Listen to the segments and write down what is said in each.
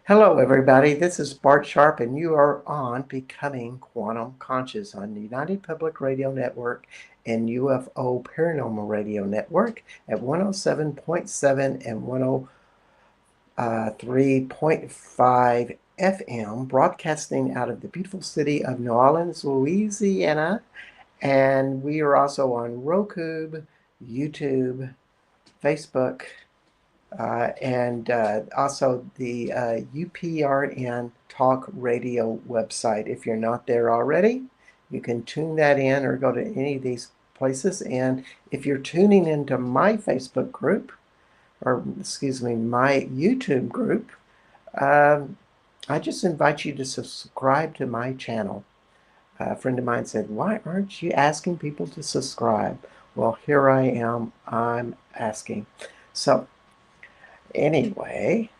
Hello, everybody. This is Bart Sharp, and you are on Becoming Quantum Conscious on the United Public Radio Network and UFO Paranormal Radio Network at 107.7 and 103.5 FM, broadcasting out of the beautiful city of New Orleans, Louisiana. And we are also on Roku, YouTube, Facebook, and also the UPRN Talk Radio website. If you're not there already, you can tune that in or go to any of these places. And if you're tuning into my Facebook group, or excuse me, my YouTube group, I just invite you to subscribe to my channel. A friend of mine said, "Why aren't you asking people to subscribe?" Well, here I am, I'm asking. So, anyway,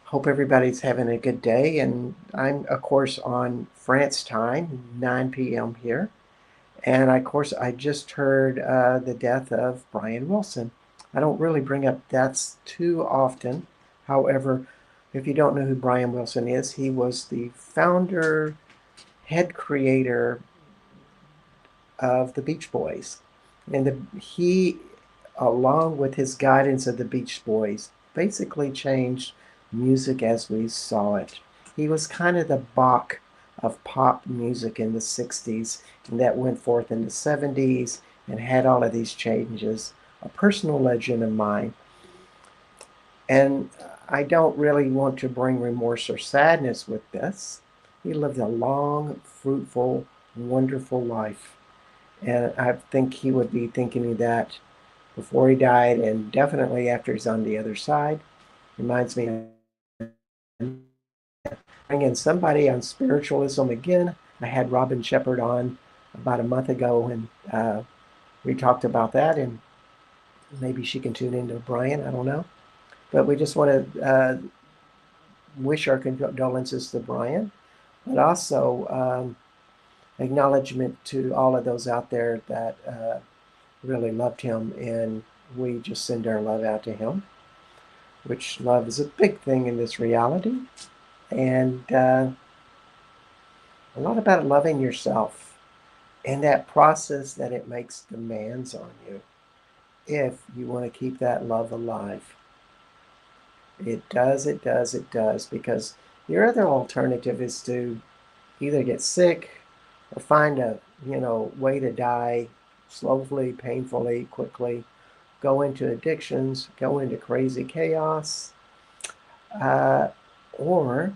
hope everybody's having a good day. And I'm, of course, on France time, 9 p.m. here. And of course, I just heard the death of Brian Wilson. I don't really bring up deaths too often. However, if you don't know who Brian Wilson is, he was the founder, head creator of the Beach Boys. And he, along with his guidance of the Beach Boys, basically changed music as we saw it. He was kind of the Bach of pop music in the 60s, and that went forth in the 70s and had all of these changes. A personal legend of mine. And I don't really want to bring remorse or sadness with this. He lived a long, fruitful, wonderful life. And I think he would be thinking of that before he died, and definitely after he's on the other side. Reminds me of bringing somebody on spiritualism again. I had Robin Shepherd on about a month ago, and we talked about that, and maybe she can tune into Brian. I don't know. But we just want to wish our condolences to Brian, but also acknowledgement to all of those out there that really loved him, and we just send our love out to him, which love is a big thing in this reality, and a lot about loving yourself and that process that it makes demands on you if you want to keep that love alive. It does, it does, it does, because your other alternative is to either get sick or find a way to die slowly, painfully, quickly, go into addictions, go into crazy chaos, or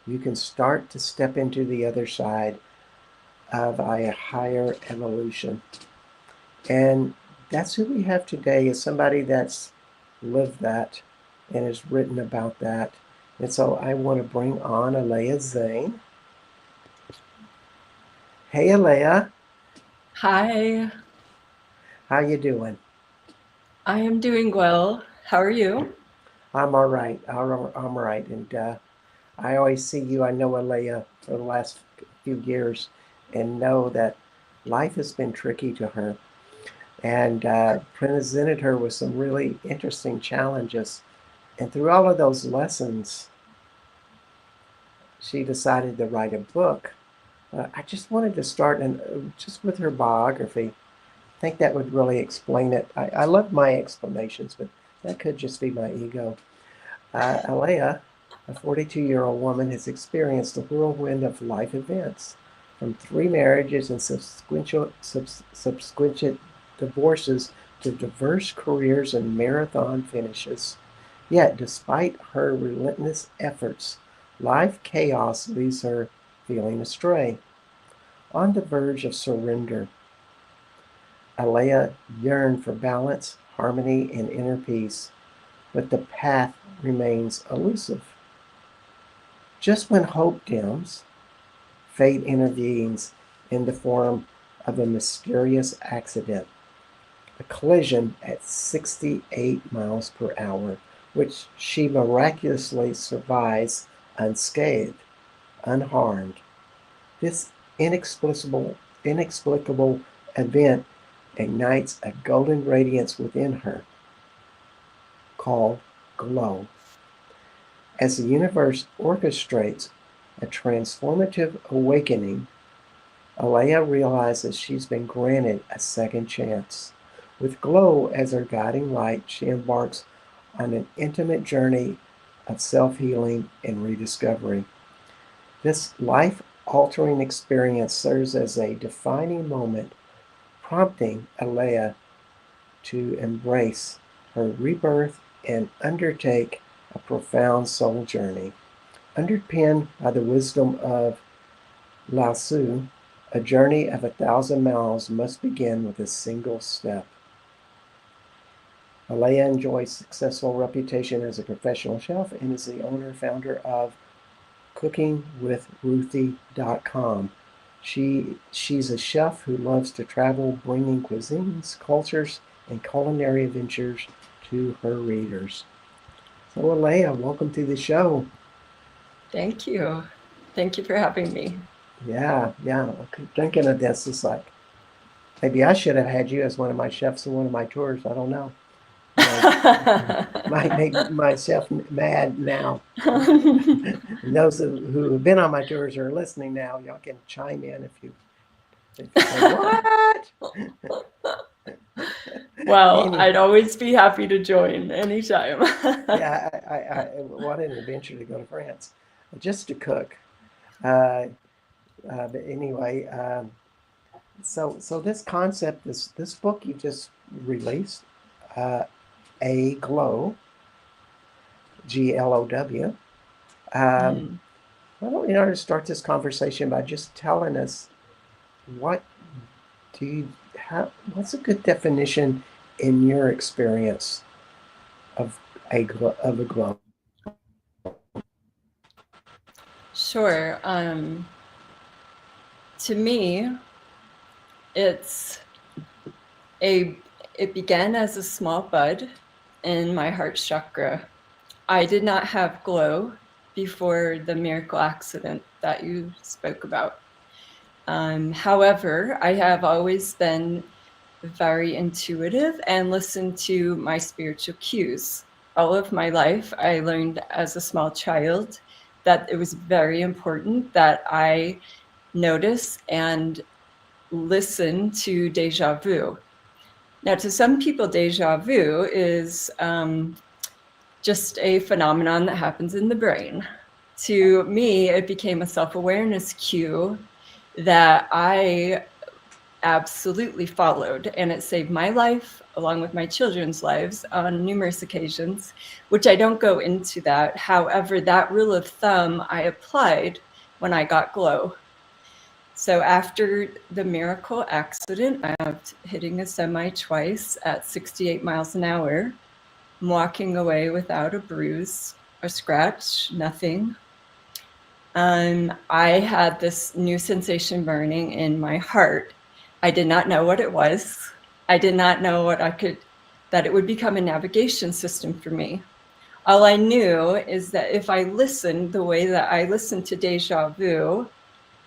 you can start to step into the other side of a higher evolution. And that's who we have today, is somebody that's lived that and has written about that. And so I want to bring on Aelea Zhane. Hey, Aelea. Hi, How you doing? I am doing well. How are you? I'm all right. I'm all right. And I always see you. I know Aelea for the last few years and know that life has been tricky to her, and presented her with some really interesting challenges. And through all of those lessons, she decided to write a book. I just wanted to start just with her biography. I think that would really explain it. I love my explanations, but that could just be my ego. Aelea, a 42-year-old woman, has experienced a whirlwind of life events, from 3 marriages and subsequent divorces to diverse careers and marathon finishes. Yet, despite her relentless efforts, life chaos leaves her feeling astray, on the verge of surrender. Aelea yearned for balance, harmony, and inner peace, but the path remains elusive. Just when hope dims, fate intervenes in the form of a mysterious accident, a collision at 68 miles per hour, which she miraculously survives unscathed, unharmed. This inexplicable event ignites a golden radiance within her called glow. As the universe orchestrates a transformative awakening, Aelea realizes she's been granted a second chance. With Glow as her guiding light, she embarks on an intimate journey of self-healing and rediscovery. This life-altering experience serves as a defining moment, prompting Aelea to embrace her rebirth and undertake a profound soul journey. Underpinned by the wisdom of Lao Tzu, a journey of 1,000 miles must begin with a single step. Aelea enjoys successful reputation as a professional chef and is the owner-founder of cookingwithruthie.com. She's a chef who loves to travel, bringing cuisines, cultures, and culinary adventures to her readers. So, Aelea, welcome to the show. Thank you. Thank you for having me. Yeah. Thinking of this, it's like maybe I should have had you as one of my chefs in one of my tours. I don't know. Might make myself mad now. And those who have been on my tours are listening now. Y'all can chime in if you say, what? Well, Any, I'd always be happy to join anytime. yeah, I what an adventure to go to France just to cook. Uh, but anyway, so this concept, this book you just released, uh, A Glow, GLOW. Mm. Why don't we start this conversation by just telling us what do you have? What's a good definition in your experience of a glow? Sure. To me, it's it began as a small bud in my heart chakra. I did not have glow before the miracle accident that you spoke about. However, I have always been very intuitive and listened to my spiritual cues. All of my life, I learned as a small child that it was very important that I notice and listen to deja vu. Now, to some people, deja vu is just a phenomenon that happens in the brain. To me, it became a self-awareness cue that I absolutely followed, and it saved my life along with my children's lives on numerous occasions, which I don't go into that. However, that rule of thumb I applied when I got glow. So after the miracle accident, I was hitting a semi twice at 68 miles an hour. I'm walking away without a bruise, a scratch, nothing. I had this new sensation burning in my heart. I did not know what it was. I did not know that it would become a navigation system for me. All I knew is that if I listened the way that I listened to deja vu,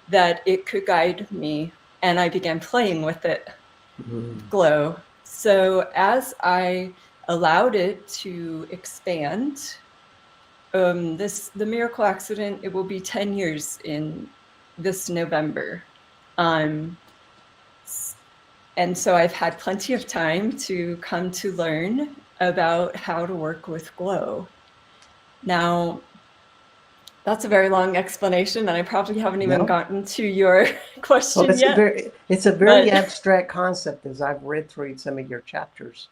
that it could guide me. And I began playing with it, glow. So as I allowed it to expand, the miracle accident, it will be 10 years in this November. And so I've had plenty of time to come to learn about how to work with glow. Now, that's a very long explanation, and I probably haven't even gotten to your question yet. It's a very abstract concept as I've read through some of your chapters.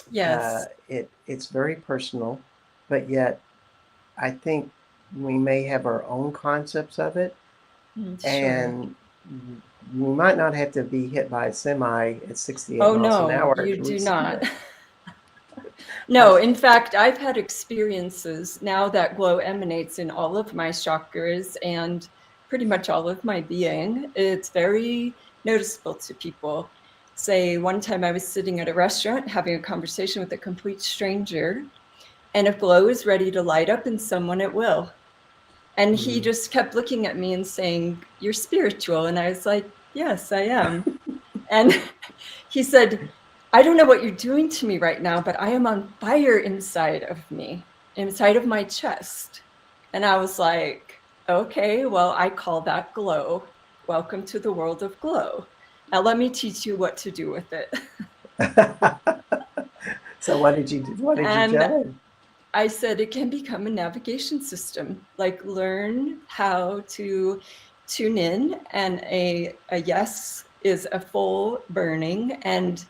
Yes. It's very personal, but yet I think we may have our own concepts of it. Sure. And we might not have to be hit by a semi at 68 miles an hour. Oh, no, you do not. No, in fact, I've had experiences now that glow emanates in all of my chakras and pretty much all of my being. It's very noticeable to people. Say, one time I was sitting at a restaurant having a conversation with a complete stranger, and if glow is ready to light up in someone, it will. And he just kept looking at me and saying, "You're spiritual." And I was like, "Yes, I am." And he said, "I don't know what you're doing to me right now, but I am on fire inside of me, inside of my chest." And I was like, okay, well, I call that glow. Welcome to the world of glow. Now let me teach you what to do with it. So what did you do? What did you And tell him? I said it can become a navigation system. Like learn how to tune in, and a yes is a full burning, and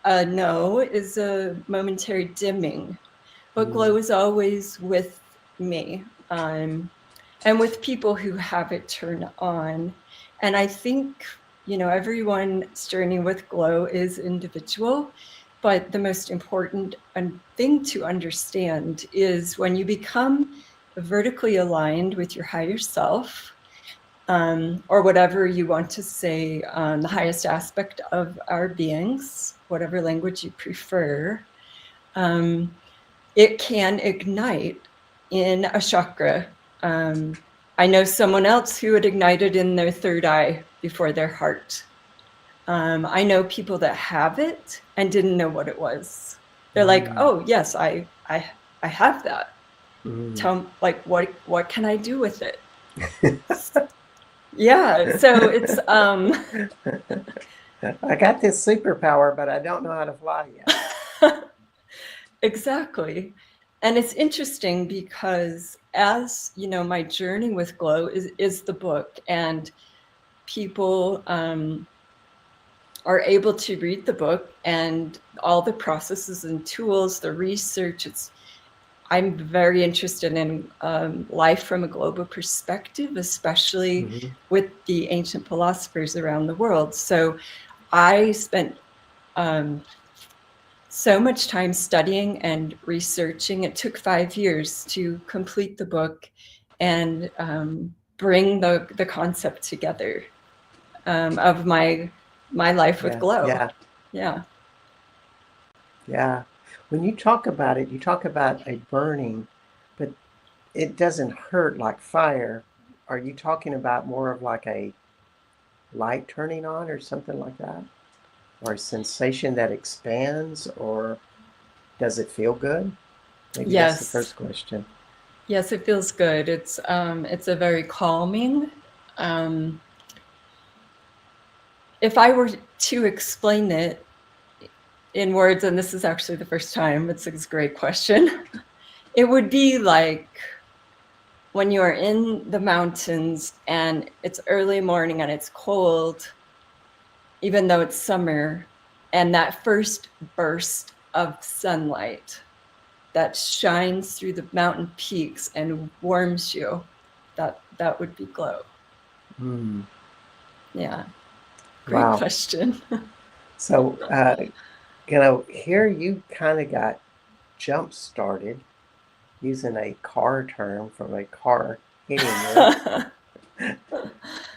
a no is a momentary dimming. But glow Mm, is always with me, and with people who have it turn on. And I think, everyone's journey with glow is individual, but the most important thing to understand is when you become vertically aligned with your higher self, or whatever you want to say, the highest aspect of our beings, whatever language you prefer, um, it can ignite in a chakra. I know someone else who had ignited in their third eye before their heart. I know people that have it and didn't know what it was. They're like, mm, "Oh yes, I have that. mm. Tell like what can I do with it?" Yeah, so it's I got this superpower, but I don't know how to fly yet. exactly. And it's interesting because, as you know, my journey with glow is the book, and people are able to read the book and all the processes and tools, the research. I'm very interested in life from a global perspective, especially Hmm. with the ancient philosophers around the world. So I spent so much time studying and researching. It took 5 years to complete the book and bring the concept together, of my life with Yeah, glow. yeah, Yeah. yeah. When you talk about it, you talk about a burning, but it doesn't hurt like fire. Are you talking about more of like a light turning on or something like that? Or a sensation that expands, or does it feel good? Maybe that's the Yes. first question. Yes, it feels good. It's a very calming. Um, if I were to explain it in words, and this is actually the first time, it's a great question. It would be like when you are in the mountains and it's early morning and it's cold, even though it's summer, and that first burst of sunlight that shines through the mountain peaks and warms you, that would be glow. Mm, Yeah, great wow. question. So, here you kind of got jump started using a car term from a car hitting you,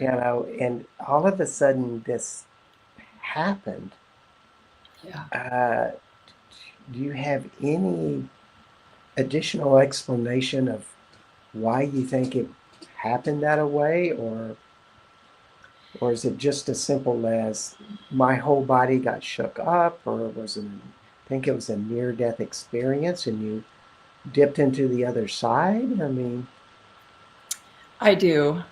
and all of a sudden this happened. Yeah. Uh, do you have any additional explanation of why you think it happened that way, or is it just as simple as my whole body got shook up, or was it, think it was a near-death experience and you dipped into the other side? I mean, I do.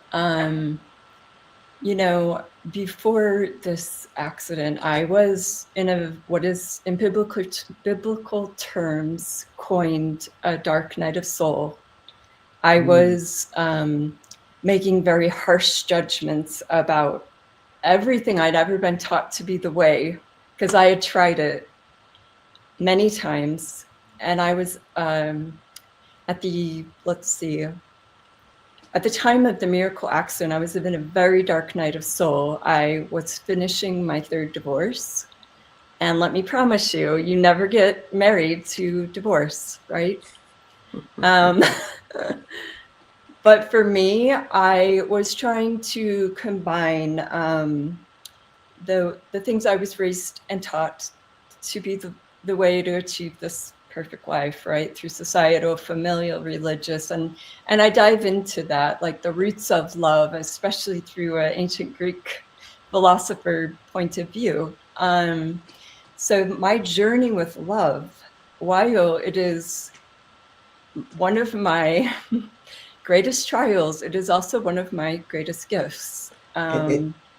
Before this accident, I was in what is in biblical terms coined a dark night of soul. I mm, was making very harsh judgments about everything I'd ever been taught to be the way, because I had tried it many times. And I was at the, let's see, at the time of the miracle accident, I was in a very dark night of soul. I was finishing my third divorce. And let me promise you, you never get married to divorce, right? Um, but for me, I was trying to combine the things I was raised and taught to be the way to achieve this perfect life, right? Through societal, familial, religious, and I dive into that, like the roots of love, especially through an ancient Greek philosopher point of view. So my journey with love, while it is one of my greatest trials, it is also one of my greatest gifts.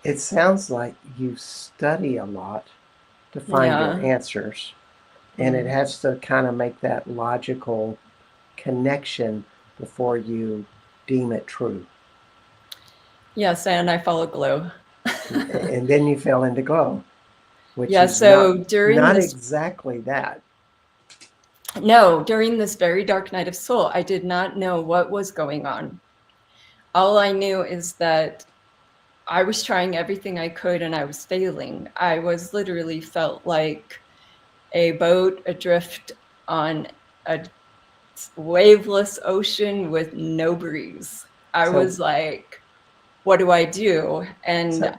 It sounds like you study a lot to find your Yeah. answers, and it Mm. has to kind of make that logical connection before you deem it true. Yes, and I follow glow. And then you fell into glow, which Yeah, is not so during not this, exactly that. no, during this very dark night of soul, I did not know what was going on. All I knew is that I was trying everything I could and I was failing. I was literally felt like a boat adrift on a waveless ocean with no breeze. I So was like, what do I do? And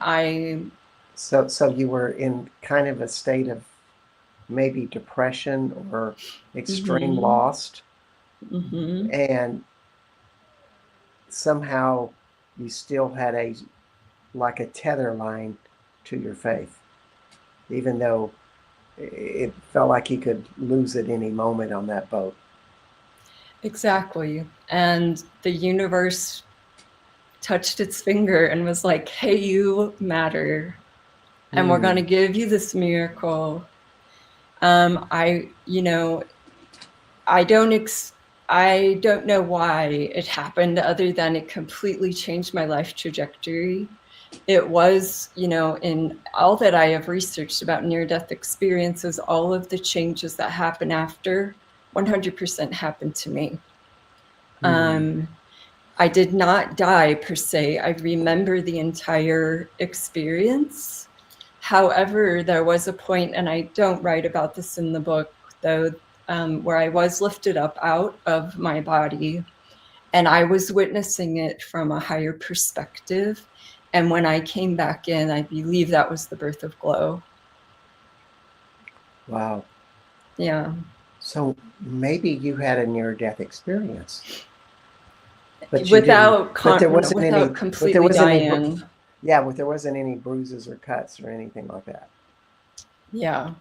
so so you were in kind of a state of maybe depression or extreme mm-hmm, lost, mm-hmm. and somehow you still had a like a tether line to your faith, even though it felt like you could lose at any moment on that boat. Exactly. And the universe touched its finger and was like, hey, you matter. And we're going to Hmm. give you this miracle. I, you know, I don't I don't know why it happened other than it completely changed my life trajectory. It was, in all that I have researched about near-death experiences, all of the changes that happen after 100% happened to me. Hmm. Um, I did not die per se. I remember the entire experience. However, there was a point, and I don't write about this in the book, though, where I was lifted up out of my body and I was witnessing it from a higher perspective. And when I came back in, I believe that was the birth of glow. Wow. Yeah. So maybe you had a near-death experience, but you didn't. Without But there wasn't any. without But there completely wasn't any. dying. Yeah, but there wasn't any bruises or cuts or anything like that. Yeah.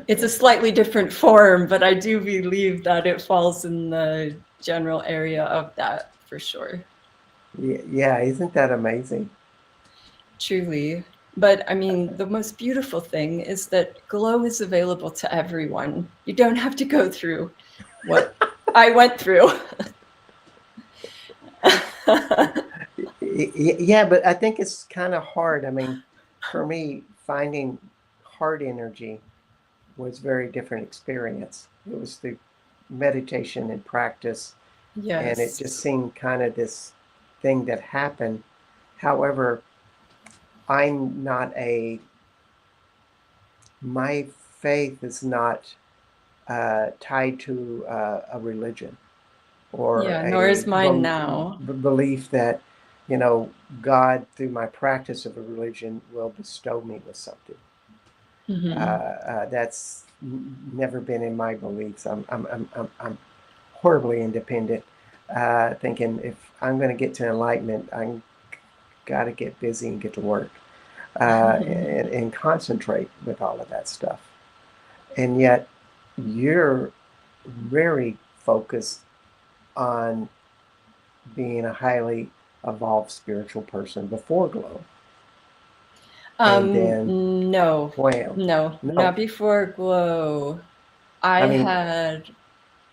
It's a slightly different form, but I do believe that it falls in the general area of that for sure. Yeah, isn't that amazing? Truly. But I mean, the most beautiful thing is that glow is available to everyone. You don't have to go through what I went through. Yeah, but I think it's kind of hard. I mean, for me, finding heart energy was a very different experience. It was through meditation and practice, and it just Yes. seemed kind of this thing that happened. However, I'm not a, my faith is not tied to a religion or Yeah, nor a is mine now. belief that, you know, God, through my practice of a religion, will bestow me with something. Hmm. That's never been in my beliefs. I'm horribly independent, thinking if I'm going to get to enlightenment, I got to get busy and get to work and concentrate with all of that stuff. And yet, you're very focused on being a highly evolved spiritual person before glow, and then No, wham. no, No, not before glow. I I mean had,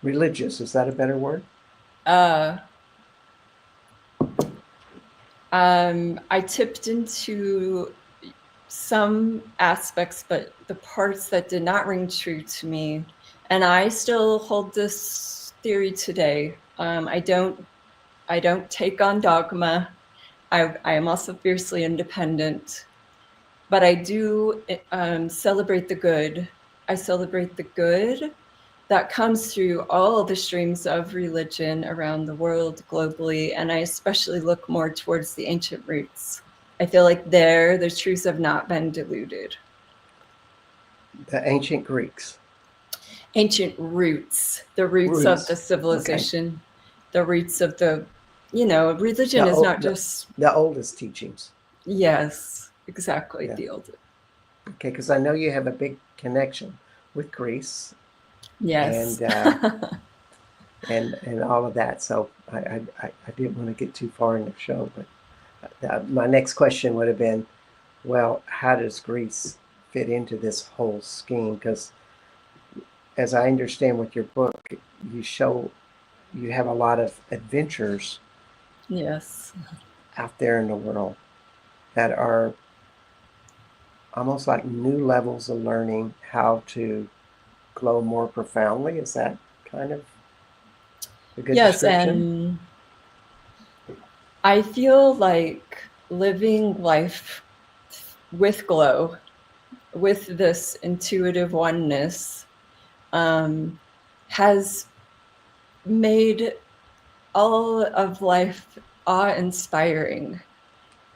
religious. Is that a better word? uh, I tipped into some aspects, but the parts that did not ring true to me. And I still hold this theory today. I don't take on dogma. I am also fiercely independent, but I do celebrate the good. I celebrate the good that comes through all the streams of religion around the world globally. And I especially look more towards the ancient roots. I feel like there, the truths have not been diluted. The ancient Greeks. Ancient roots, the roots of the Roots. Okay. civilization, the roots of the, religion The, is o- not the, just, the oldest teachings. yes, exactly, Yeah. the old, Okay, because I know you have a big connection with Greece, yes. and and all of that. So I didn't want to get too far in the show, but my next question would have been, well, how does Greece fit into this whole scheme? Because as I understand with your book, you show you have a lot of adventures Yes. out there in the world that are almost like new levels of learning how to glow more profoundly. Is that kind of a good Yes, description? and I feel like living life with glow, with this intuitive oneness, has made all of life awe-inspiring.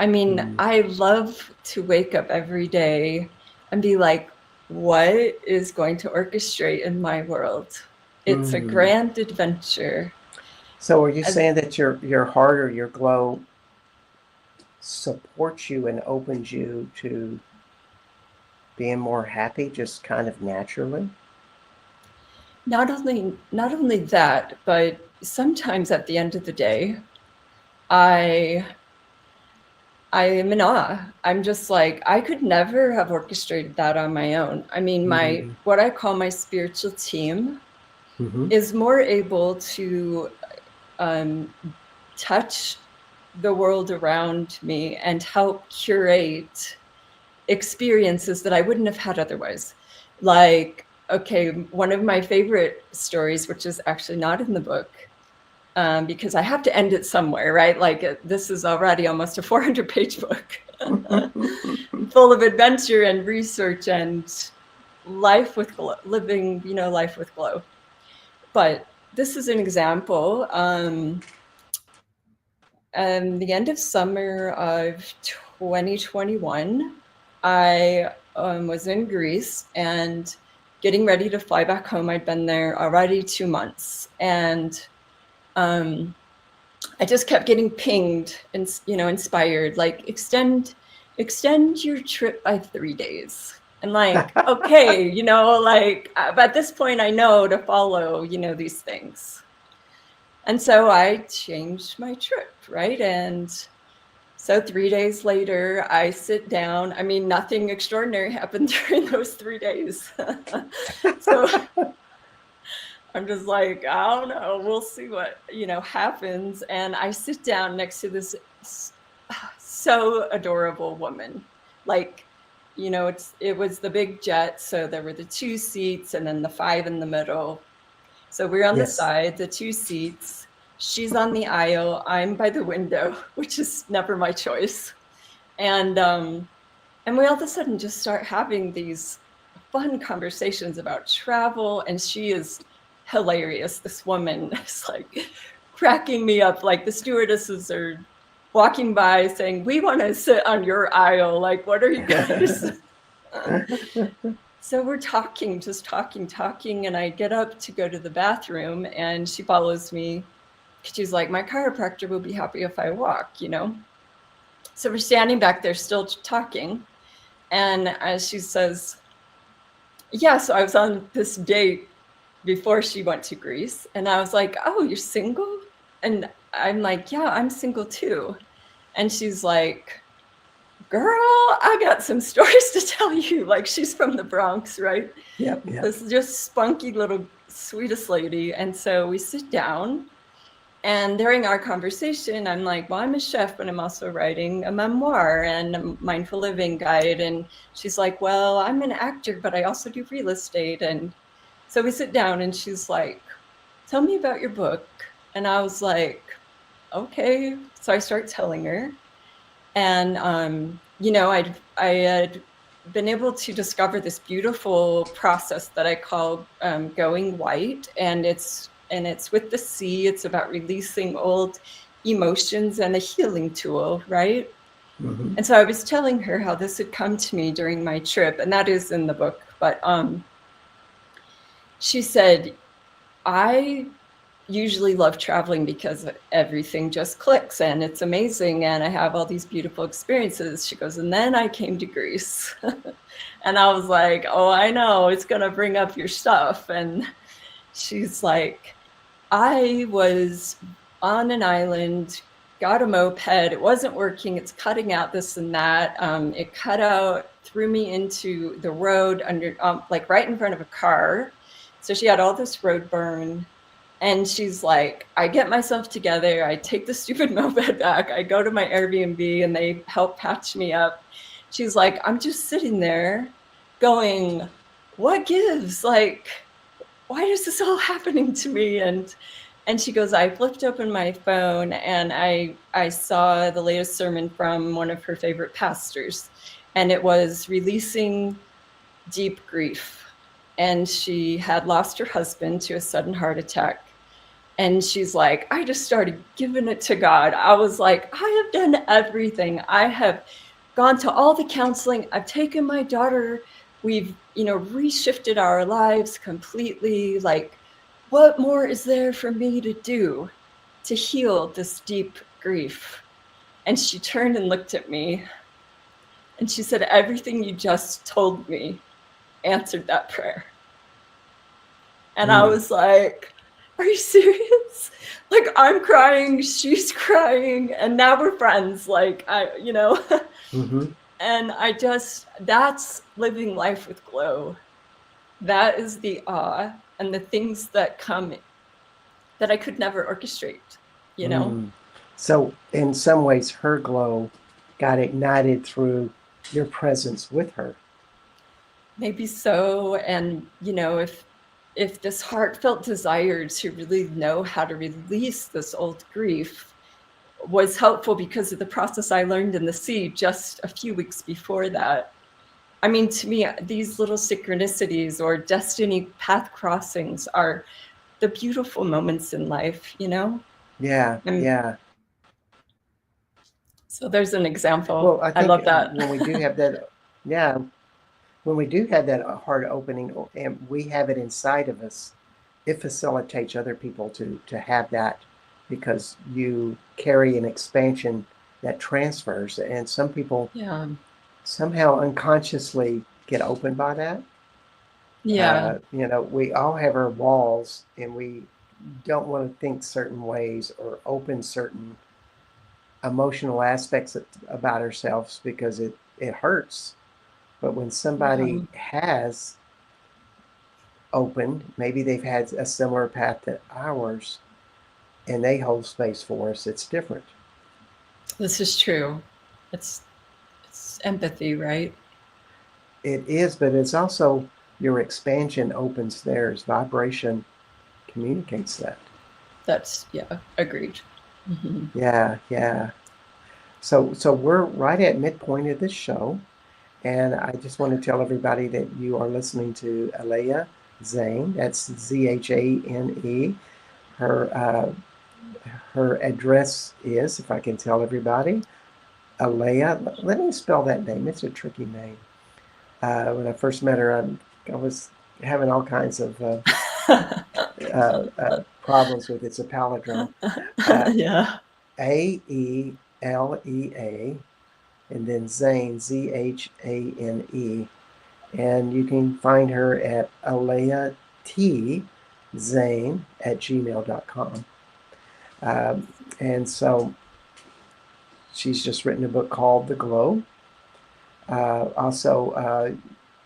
I mean, Mm. I love to wake up every day and be like, what is going to orchestrate in my world? It's a Mm. grand adventure. So are you As, saying that your heart or your glow supports you and opens you to being more happy just kind of naturally? not only that, but sometimes at the end of the day, I I am in awe. I'm just like, I could never have orchestrated that on my own. I mean, my Mm-hmm. what I call my spiritual team Mm-hmm. is more able to um, touch the world around me and help curate experiences that I wouldn't have had otherwise. Like, okay, one of my favorite stories, which is actually not in the book, because I have to end it somewhere, right? Like, this is already almost a 400-page book full of adventure and research and life with glow, living, life with glow. But this is an example. The end of summer of 2021, I was in Greece and getting ready to fly back home. I'd been there already 2 months, and I just kept getting pinged and inspired, like extend your trip by 3 days. And like, okay, like at this point I know to follow, these things. And so I changed my trip, right? And so 3 days later, I sit down. I mean, nothing extraordinary happened during those 3 days. So I'm just like, I don't know. We'll see what, happens. And I sit down next to this so adorable woman. Like, it was the big jet. So there were the 2 seats and then the 5 in the middle. So we're on the Yes. side, the 2 seats. She's on the aisle. I'm by the window, which is never my choice. And we all of a sudden just start having these fun conversations about travel. And she is hilarious. This woman is like cracking me up. Like the stewardesses are walking by saying, "We want to sit on your aisle. Like, what are you guys?" So we're talking, just talking. And I get up to go to the bathroom and she follows me. She's like, "My chiropractor will be happy if I walk, So we're standing back there still talking. And as she says, "Yeah, so I was on this date before she went to Greece." And I was like, "Oh, you're single?" And I'm like, "Yeah, I'm single too." And she's like, "Girl, I got some stories to tell you." Like, she's from the Bronx, right? Yep. Yep. This just spunky little sweetest lady. And so we sit down. And during our conversation, I'm like, "Well, I'm a chef, but I'm also writing a memoir and a mindful living guide." And she's like, "Well, I'm an actor, but I also do real estate." And so we sit down and she's like, "Tell me about your book." And I was like, "Okay." So I start telling her. And, I had been able to discover this beautiful process that I call going white. And it's with the sea. It's about releasing old emotions and a healing tool, right? Mm-hmm. And so I was telling her how this had come to me during my trip, and that is in the book. But she said, "I usually love traveling because everything just clicks and it's amazing and I have all these beautiful experiences." She goes, "And then I came to Greece." And I was like, "Oh, I know, it's going to bring up your stuff." And she's like, I was on an island, got a moped. It wasn't working. It's cutting out this and that. It cut out, threw me into the road under, like right in front of a car. So she had all this road burn. And she's like, I get myself together. I take the stupid moped back. I go to my Airbnb and they help patch me up. She's like, I'm just sitting there going, what gives? Like, why is this all happening to me? And she goes, I flipped open my phone and I saw the latest sermon from one of her favorite pastors, and it was releasing deep grief. And she had lost her husband to a sudden heart attack. And she's like, I just started giving it to God. I was like, I have done everything. I have gone to all the counseling. I've taken my daughter. We've, reshifted our lives completely. Like, what more is there for me to do to heal this deep grief? And she turned and looked at me and she said, everything you just told me answered that prayer. And I was like, are you serious? Like, I'm crying, she's crying, and now we're friends. Like, Mm-hmm. and that's living life with glow. That is the awe and the things that come that I could never orchestrate. So, in some ways, her glow got ignited through your presence with her. Maybe so. And, if this heartfelt desire to really know how to release this old grief was helpful because of the process I learned in the sea just a few weeks before that. I mean, to me, these little synchronicities or destiny path crossings are the beautiful moments in life. Yeah, And yeah. so there's an example. Well, I I think love that. when we do have that, yeah, when we do have that heart opening and we have it inside of us, it facilitates other people to have that because you carry an expansion that transfers. And some people Yeah. somehow unconsciously get opened by that. Yeah. We all have our walls and we don't want to think certain ways or open certain emotional aspects about ourselves because it hurts. But when somebody Yeah. has opened, maybe they've had a similar path to ours, and they hold space for us, it's different. This is true. It's empathy, right? It is, but it's also your expansion opens theirs. Vibration communicates that. That's yeah, agreed. Hmm. Yeah, yeah. So we're right at midpoint of this show, and I just want to tell everybody that you are listening to Aelea Zhane. That's Zhane. Her her address is, if I can tell everybody, Aelea. Let me spell that name. It's a tricky name. When I first met her, I was having all kinds of problems with it. It's a palindrome. Uh, Yeah. Aelea, and then Zhane, Zhane. And you can find her at Aelea T, Zhane at gmail.com. And so she's just written a book called The Glow.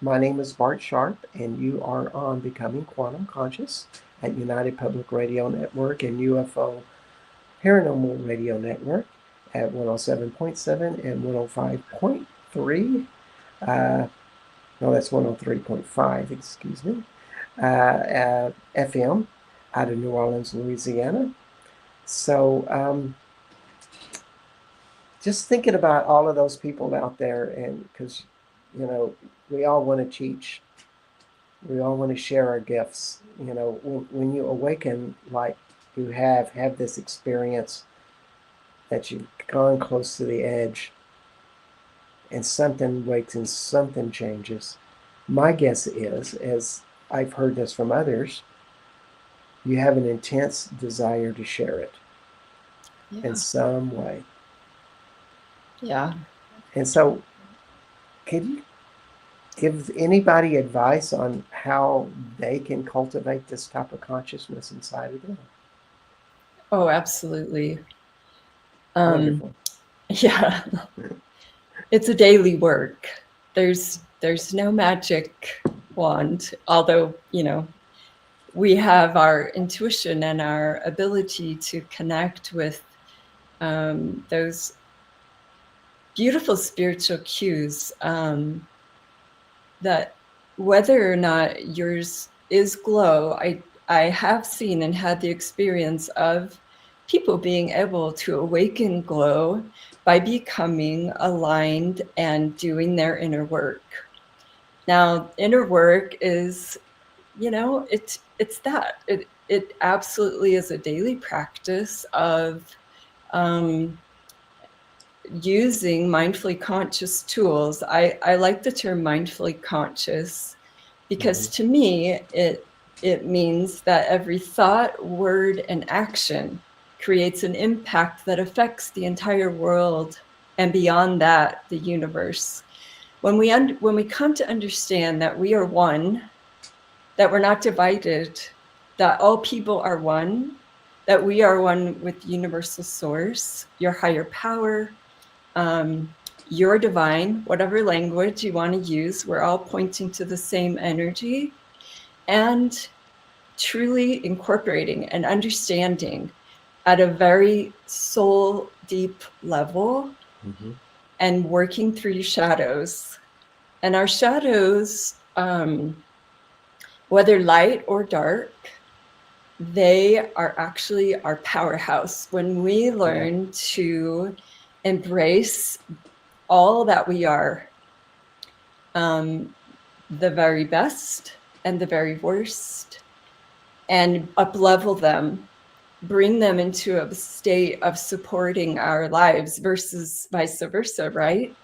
My name is Bart Sharp, and you are on Becoming Quantum Conscious at United Public Radio Network and UFO Paranormal Radio Network at 107.7 and 105.3. No, that's 103.5, excuse me. FM out of New Orleans, Louisiana. So, just thinking about all of those people out there, and because we all want to teach, we all want to share our gifts. When you awaken, like you have this experience that you've gone close to the edge, and something wakes and something changes. My guess is, as I've heard this from others, you have an intense desire to share it in Yeah. some way. Yeah. And so, could you give anybody advice on how they can cultivate this type of consciousness inside of them? Oh, absolutely. Um, Wonderful. yeah, it's a daily work. There's no magic wand, although, we have our intuition and our ability to connect with those beautiful spiritual cues, that whether or not yours is glow, I have seen and had the experience of people being able to awaken glow by becoming aligned and doing their inner work. Now, inner work is, it's that. It absolutely is a daily practice of um, using mindfully conscious tools. I like the term mindfully conscious Hmm. because to me it means that every thought, word, and action creates an impact that affects the entire world, and beyond that, the universe. When we come to understand that we are one, that we're not divided, that all people are one, that we are one with universal source, your higher power, um, you're divine, whatever language you want to use, we're all pointing to the same energy, and truly incorporating and understanding at a very soul deep level Hmm. and working through your shadows. And our shadows, whether light or dark, they are actually our powerhouse. When we Yeah. learn to embrace all that we are, um, the very best and the very worst, and uplevel them, bring them into a state of supporting our lives versus vice versa, right?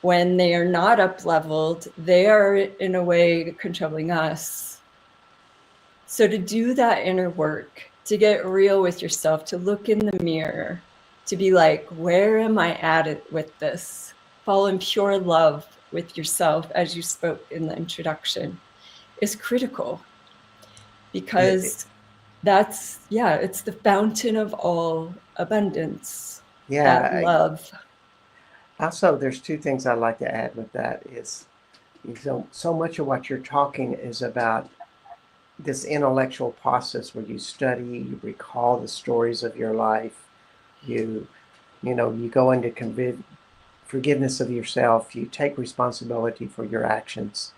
When they are not upleveled, they are in a way controlling us. So to do that inner work, to get real with yourself, to look in the mirror, to be like, where am I at with this? Fall in pure love with yourself, as you spoke in the introduction, is critical, It, because it's the fountain of all abundance, that yeah. love. Also, there's two things I'd like to add with that is so much of what you're talking is about this intellectual process where you study, you recall the stories of your life, you you go into forgiveness of yourself, you take responsibility for your actions,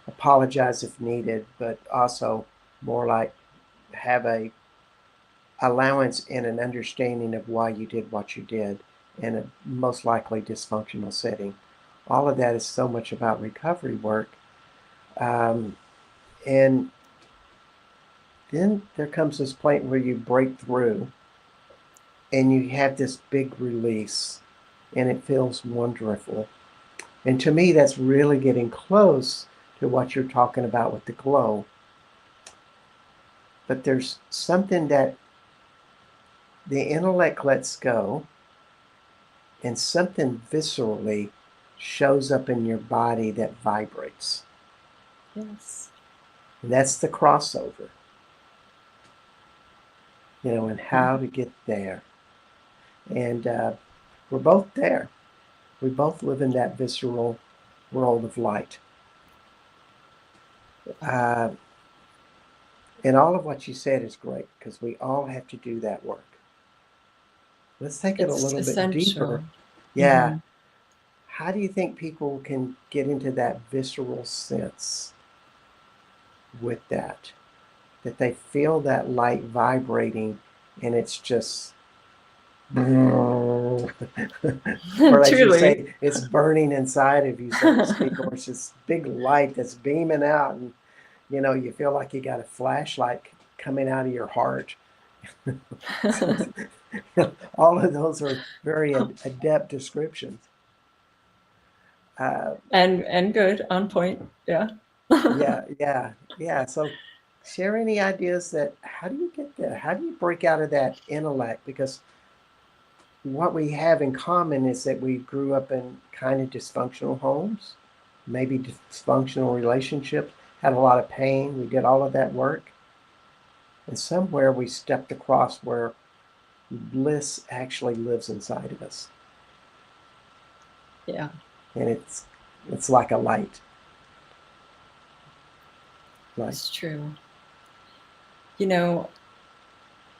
apologize if needed, but also more like have a allowance and an understanding of why you did what you did in a most likely dysfunctional setting. All of that is so much about recovery work. Um, and then there comes this point where you break through and you have this big release, and it feels wonderful. And to me, that's really getting close to what you're talking about with the glow. But there's something that the intellect lets go, and something viscerally shows up in your body that vibrates. Yes. And that's the crossover, and how to get there. And we're both there. We both live in that visceral world of light. Uh, and all of what you said is great because we all have to do that work. Let's take it a It's little bit essential. deeper. Yeah. Mm-hmm. How do you think people can get into that visceral sense with that? That they feel that light vibrating and it's just, or as you Truly. say, it's burning inside of you, so to speak, or it's this big light that's beaming out and you feel like you got a flashlight coming out of your heart. All of those are very adept descriptions. Uh, And good, on point. Yeah. yeah, yeah, yeah. So, share any ideas that how do you get there? How do you break out of that intellect? Because what we have in common is that we grew up in kind of dysfunctional homes, maybe dysfunctional relationships, had a lot of pain. We did all of that work, and somewhere we stepped across where bliss actually lives inside of us. Yeah, And it's like a light. Like, it's true. You know,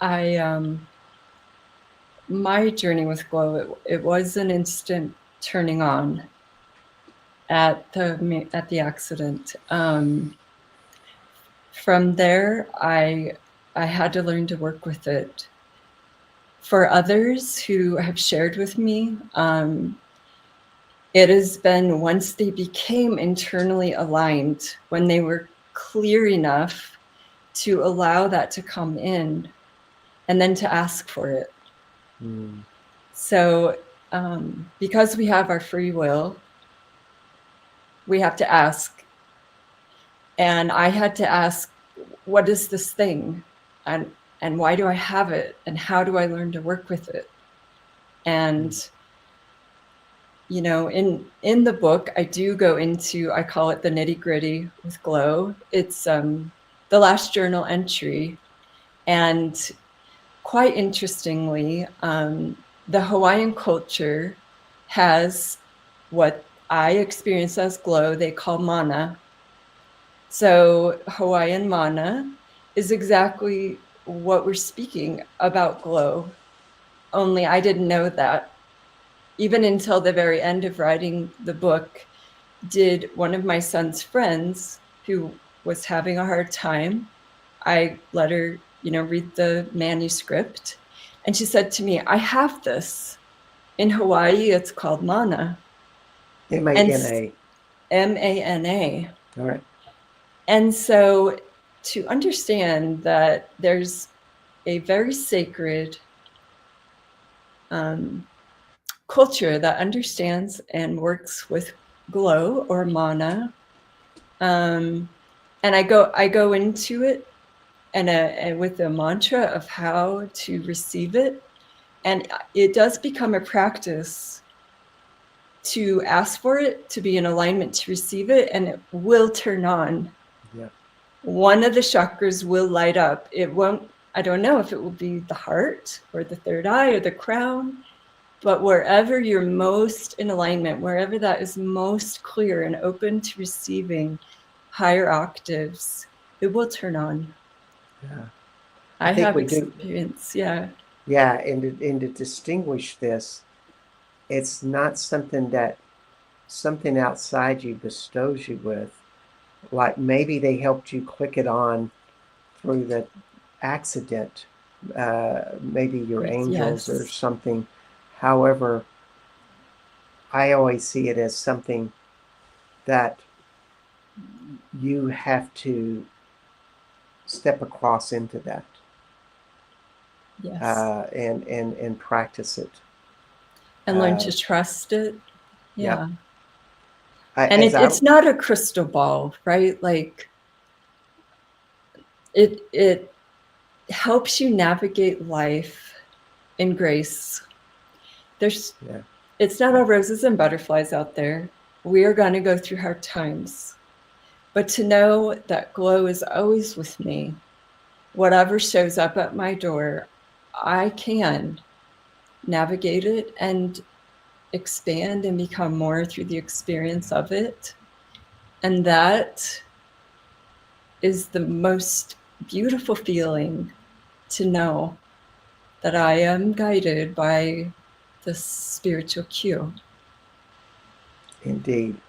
I my journey with glow, it was an instant turning on at the accident. From there, I had to learn to work with it. For others who have shared with me, it has been once they became internally aligned, when they were clear enough to allow that to come in and then to ask for it. mm, So, because we have our free will, we have to ask. And I had to ask, what is this thing? And why do I have it? And how do I learn to work with it? And mm. you know, in the book, I do go into, I call it the nitty gritty with glow. It's the last journal entry, and quite interestingly, the Hawaiian culture has what I experience as glow. They call mana. So Hawaiian mana is exactly what we're speaking about glow. Only I didn't know that even until the very end of writing the book. Did one of my son's friends who was having a hard time, I let her, you know, read the manuscript, and she said to me, I have this. In Hawaii, it's called mana. And MANA. MANA. All right. And so to understand that there's a very sacred um, culture that understands and works with glow or mana, um, and I go into it and with a mantra of how to receive it, and it does become a practice to ask for it, to be in alignment to receive it, and it will turn on. Yeah. One of the chakras will light up. It won't, I don't know if it will be the heart or the third eye or the crown, but wherever you're most in alignment, wherever that is most clear and open to receiving higher octaves, it will turn on. Yeah. I I think have we do. experience, yeah. Yeah. And to distinguish this, it's not something that something outside you bestows you with. Like maybe they helped you click it on through the accident, maybe your angels or Yes. something. However, I always see it as something that you have to step across into that Yes. and practice it. And learn Uh, to trust it. yep. Yeah. And As I it's not a crystal ball, right? Like it helps you navigate life in grace. There's yeah It's not all roses and butterflies out there. We are going to go through hard times. But to know that glow is always with me, whatever shows up at my door, I can navigate it and expand and become more through the experience of it. And that is the most beautiful feeling, to know that I am guided by the spiritual cue. indeed.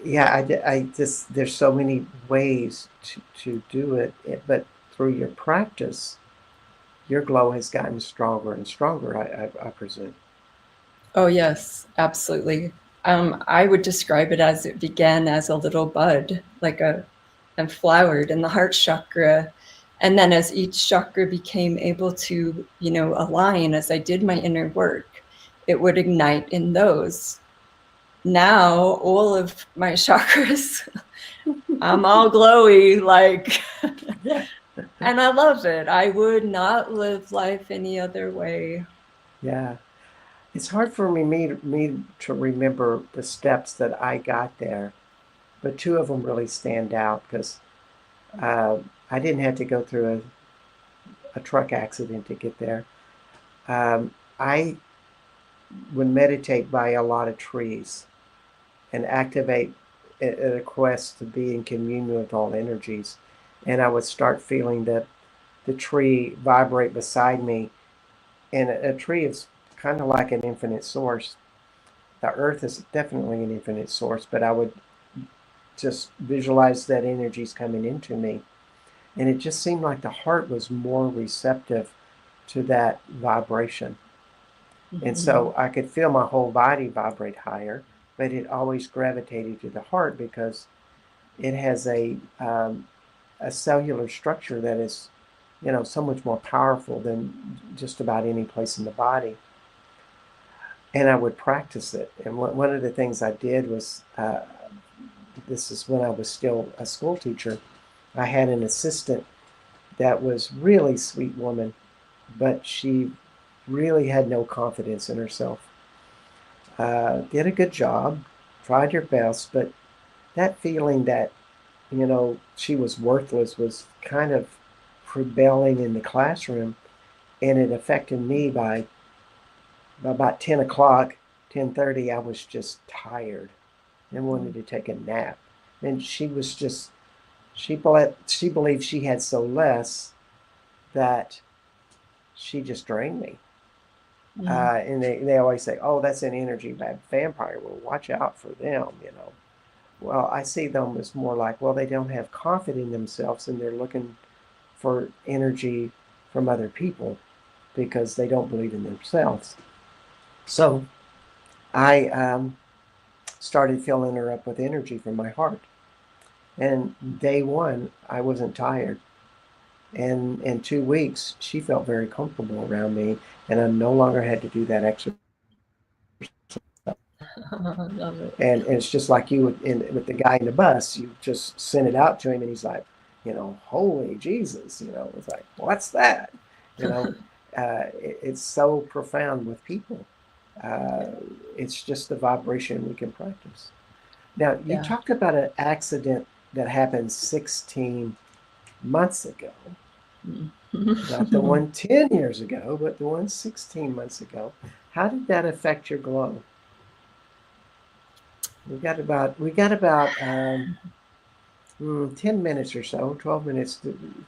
Yeah, I just there's so many ways to do it, but through your practice, your glow has gotten stronger and stronger. I presume. Oh, yes, absolutely. I would describe it as it began as a little bud, and flowered in the heart chakra. And then as each chakra became able to, you know, align as I did my inner work, it would ignite in those. Now, all of my chakras, I'm all glowy, like, Yeah, and I love it. I would not live life any other way. yeah. It's hard for me to remember the steps that I got there, but two of them really stand out because uh, I didn't have to go through a truck accident to get there. I would meditate by a lot of trees and activate a quest to be in communion with all energies. And I would start feeling the tree vibrate beside me. And a tree is kind of like an infinite source. The earth is definitely an infinite source, but I would just visualize that energy's coming into me. And it just seemed like the heart was more receptive to that vibration. And so I could feel my whole body vibrate higher, but it always gravitated to the heart because it has a cellular structure that is, so much more powerful than just about any place in the body. And I would practice it. And one of the things I did was, this is when I was still a school teacher, I had an assistant that was really sweet woman, but she really had no confidence in herself. Did a good job, tried her best, but that feeling that, she was worthless was kind of rebelling in the classroom, and it affected me by about 10 o'clock, 10:30, I was just tired and wanted to take a nap. And she was just, she believed she had so less that she just drained me. And they always say, oh, that's an energy vampire. Well, watch out for them. Well, I see them as more like, well, they don't have confidence in themselves and they're looking for energy from other people because they don't believe in themselves. So I started filling her up with energy from my heart. And day one, I wasn't tired. And in 2 weeks, she felt very comfortable around me, and I no longer had to do that exercise. Love it. And it's just like you with the guy in the bus, you just send it out to him, and he's like, holy Jesus, it's like, what's that? You know, it's so profound with people. It's just the vibration we can practice. Now, you Yeah. talked about an accident that happened 16 months ago. Not the one 10 years ago, but the one 16 months ago. How did that affect your glow? We got about 10 minutes or so, 12 minutes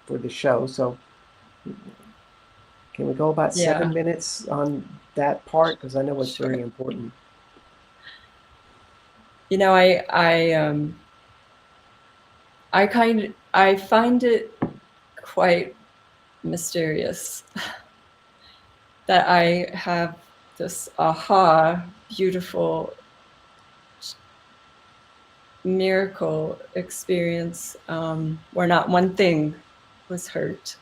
for the show. So can we go about Yeah. 7 minutes on that part? Because I know it's Sure. very important. I find it quite mysterious that I have this aha, beautiful miracle experience where not one thing was hurt.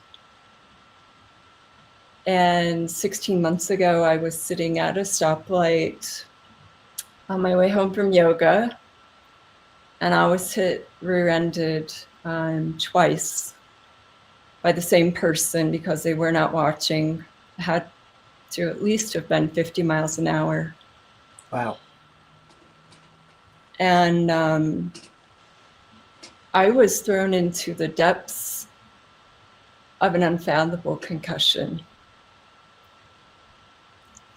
And 16 months ago, I was sitting at a stoplight on my way home from yoga, and I was hit rear-ended twice by the same person because they were not watching. I had to at least have been 50 miles an hour. Wow. And I was thrown into the depths of an unfathomable concussion,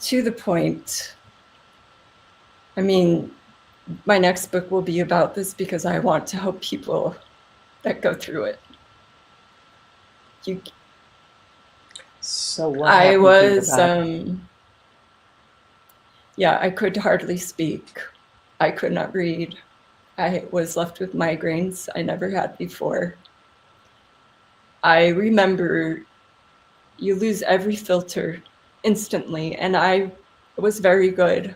to the point, I mean, my next book will be about this because I want to help people that go through it. So what I happened was, to your back? I could hardly speak. I could not read. I was left with migraines I never had before. I remember you lose every filter instantly, and I was very good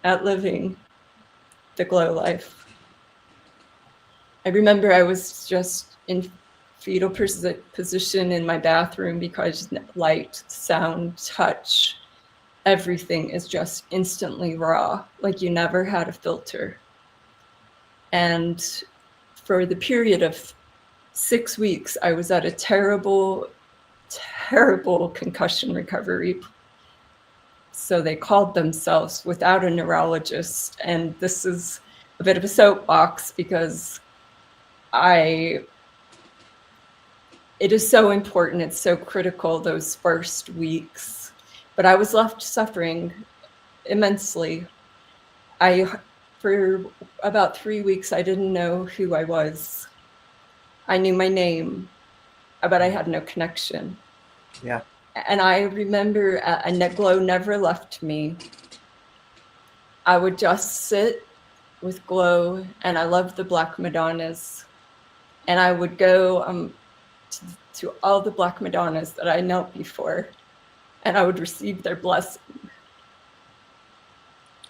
at living the glow life. I remember I was just in fetal position in my bathroom because light, sound, touch, everything is just instantly raw, like you never had a filter. And for the period of 6 weeks, I was at a terrible, terrible concussion recovery. So they called themselves without a neurologist. And this is a bit of a soapbox because I it is so important. It's so critical, those first weeks. But I was left suffering immensely. For about 3 weeks, I didn't know who I was. I knew my name, but I had no connection. Yeah. And I remember a glow never left me. I would just sit with glow, and I loved the Black Madonnas. And I would go to all the Black Madonnas that I knelt before, and I would receive their blessing.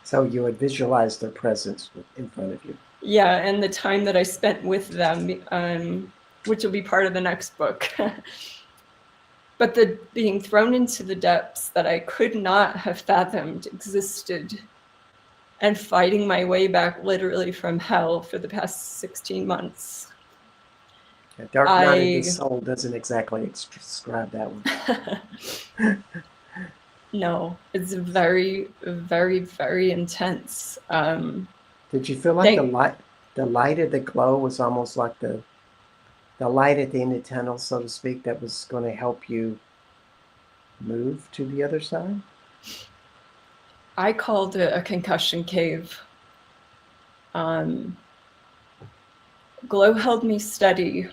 So you would visualize their presence in front of you. Yeah, and the time that I spent with them, which will be part of the next book. But the being thrown into the depths that I could not have fathomed existed, and fighting my way back literally from hell for the past 16 months. Yeah, Dark Night of the Soul doesn't exactly describe that one. No, it's very, very, very intense. Did you feel like the light of the glow was almost like the light at the end of the tunnel, so to speak, that was going to help you move to the other side? I called it a concussion cave. Glow held me steady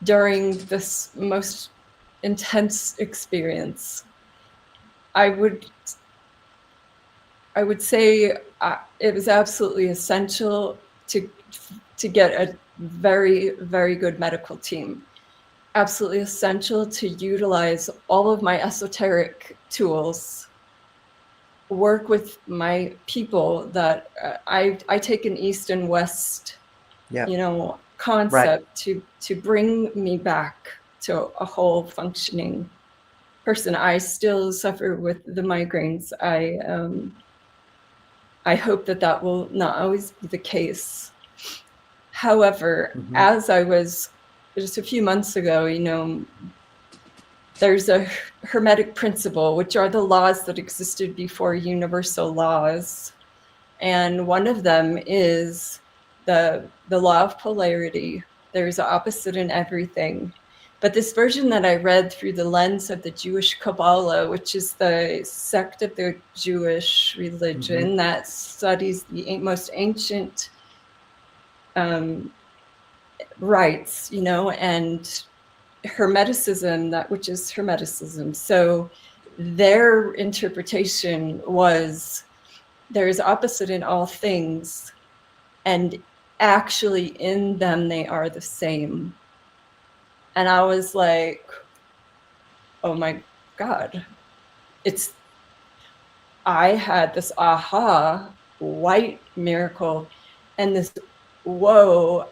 during this most intense experience. I would say it was absolutely essential to get a very, very good medical team. Absolutely essential to utilize all of my esoteric tools, work with my people that I take an East and West, concept to bring me back to a whole functioning person. I still suffer with the migraines. I hope that will not always be the case. However, as I was just a few months ago, there's a hermetic principle, which are the laws that existed before universal laws. And one of them is the law of polarity. There's an opposite in everything. But this version that I read through the lens of the Jewish Kabbalah, which is the sect of the Jewish religion that studies the most ancient rites, and Hermeticism, which is Hermeticism. So their interpretation was there is opposite in all things, and actually in them they are the same. And I was like, oh my God. I had this aha, white miracle, and this whoa,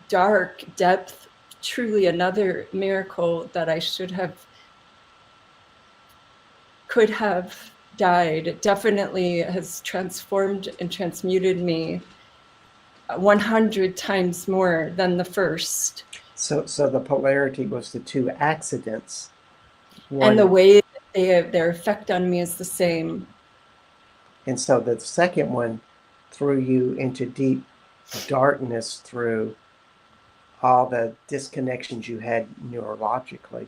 dark depth, truly another miracle that I could have died. It definitely has transformed and transmuted me 100 times more than the first. So the polarity was the two accidents. And the way their effect on me is the same. And so the second one threw you into deep darkness through all the disconnections you had neurologically.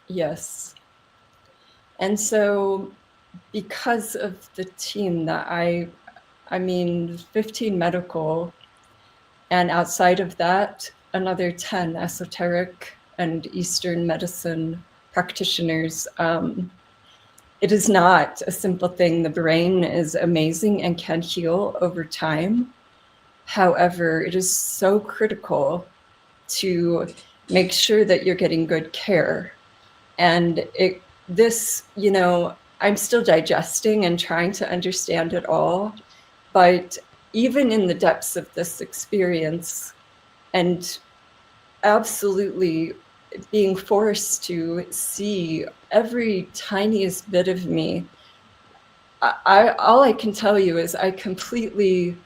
Yes. And so because of the team that I mean, 15 medical, and outside of that, another 10 esoteric and Eastern medicine practitioners. It is not a simple thing. The brain is amazing and can heal over time. However, it is so critical to make sure that you're getting good care. And I'm still digesting and trying to understand it all. But even in the depths of this experience, and absolutely being forced to see every tiniest bit of me, all I can tell you is I completely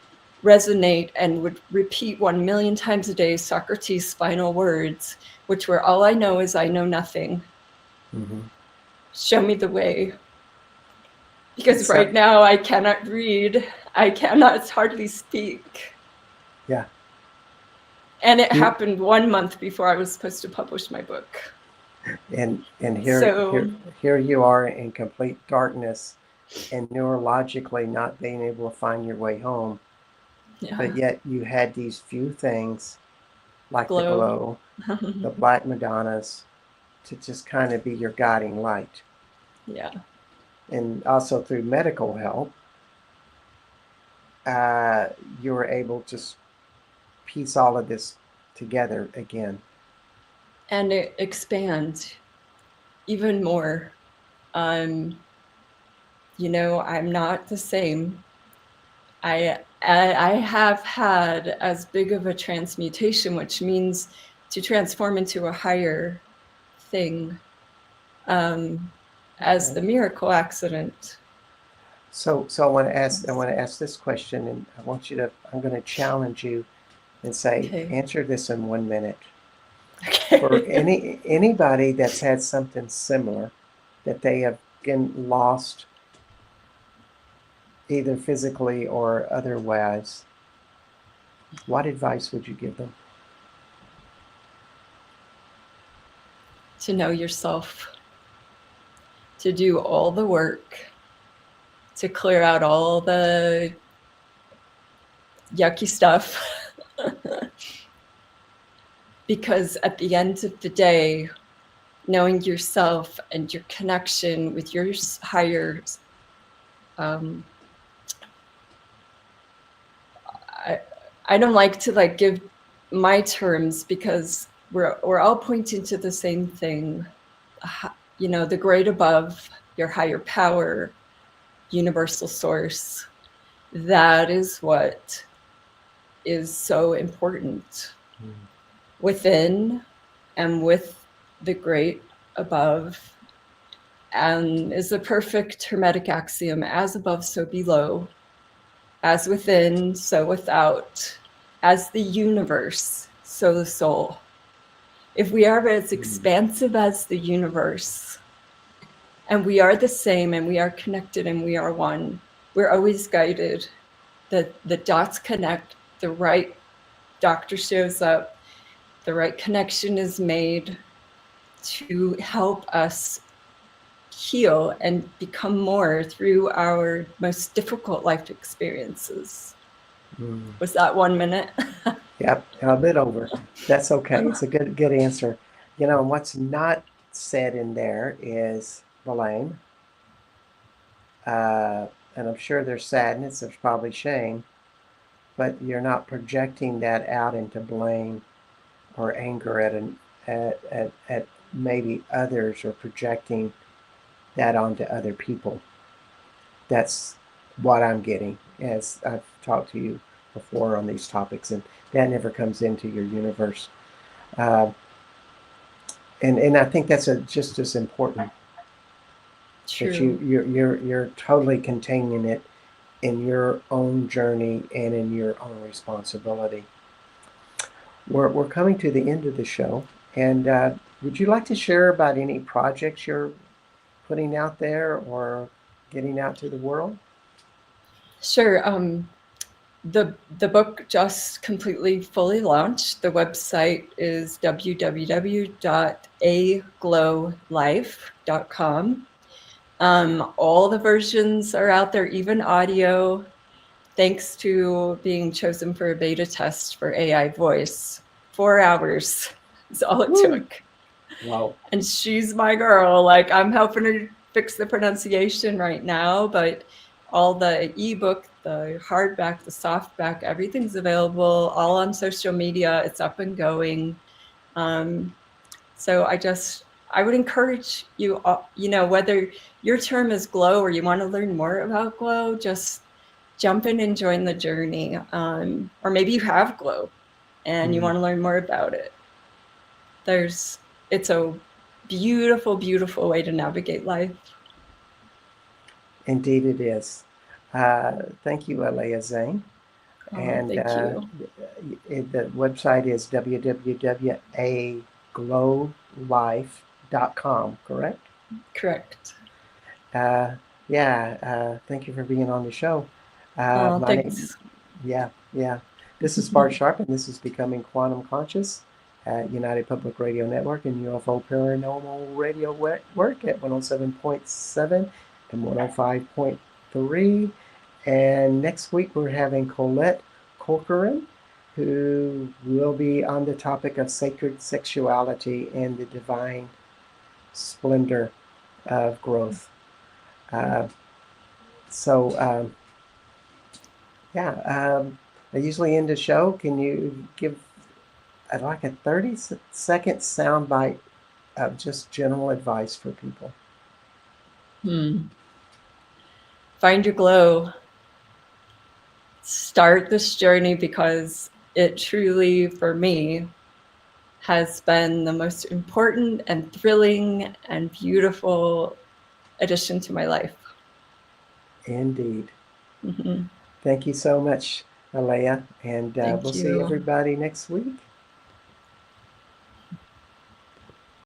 resonate and would repeat 1,000,000 times a day Socrates' final words, which were, all I know is I know nothing. Show me the way. Because right now I cannot read. I cannot hardly speak. Yeah. And it You happened 1 month before I was supposed to publish my book. and So, here you are in complete darkness and neurologically not being able to find your way home, yeah, but yet you had these few things like the glow. glow, the black madonnas, to just kind of be your guiding light. Yeah. And also through medical help, uh, you were able to piece all of this together again. And it expands even more. Um, I'm not the same. I have had as big of a transmutation, which means to transform into a higher thing, um, as Okay. the miracle accident. So I want to ask this question, and I want you to. I'm going to challenge you and say, Okay. answer this in 1 minute. For Okay. anybody that's had something similar, that they have been lost either physically or otherwise, what advice would you give them? To know yourself, to do all the work, to clear out all the yucky stuff. Because at the end of the day, knowing yourself and your connection with your higher, um, I, I don't like to like give my terms because we're all pointing to the same thing. The great above, your higher power, universal source. That is what is so important within and with the great above, and is the perfect hermetic axiom: as above, so below, as within, so without, as the universe, so the soul. If we are as expansive as the universe, and we are the same, and we are connected, and we are one, we're always guided. The dots connect, the right doctor shows up, the right connection is made to help us heal and become more through our most difficult life experiences. Mm. Was that 1 minute? Yep, a bit over. That's okay. It's a good answer. What's not said in there is blame. Uh, and I'm sure there's sadness, there's probably shame, but you're not projecting that out into blame or anger at maybe others, or projecting that onto other people. That's what I'm getting as I've talked to you before on these topics, and that never comes into your universe. Uh, and I think that's just as important, that True. you're totally containing it in your own journey and in your own responsibility. We're coming to the end of the show, and would you like to share about any projects you're putting out there or getting out to the world? Sure. The book just completely fully launched. The website is www.aglowlife.com. All the versions are out there, even audio, thanks to being chosen for a beta test for AI voice. 4 hours is all it Woo! took. Wow. And she's my girl. Like, I'm helping her fix the pronunciation right now, but all the ebook, the hardback, the softback, everything's available all on social media. It's up and going. Um, so I would encourage you, whether your term is glow or you want to learn more about glow, just jump in and join the journey. Or maybe you have glow and you Mm. want to learn more about it. It's a beautiful, beautiful way to navigate life. Indeed, it is. Thank you, Aelea Zhane. Oh, And thank you. the website is www.aglowlife.com, correct? Correct. Uh, yeah, thank you for being on the show. Oh, My name, thanks. yeah, yeah. This is Bart Sharp, and this is Becoming Quantum Conscious at United Public Radio Network and UFO Paranormal Radio Network at 107.7 and 105.3. And next week we're having Colette Corcoran, who will be on the topic of sacred sexuality and the divine splendor of growth. Uh, so, I usually end the show. Can you give like a 30-second soundbite of just general advice for people? Find your glow. Start this journey because it truly, for me, has been the most important and thrilling and beautiful addition to my life. Indeed. Thank you so much, Aelea, and we'll see everybody next week.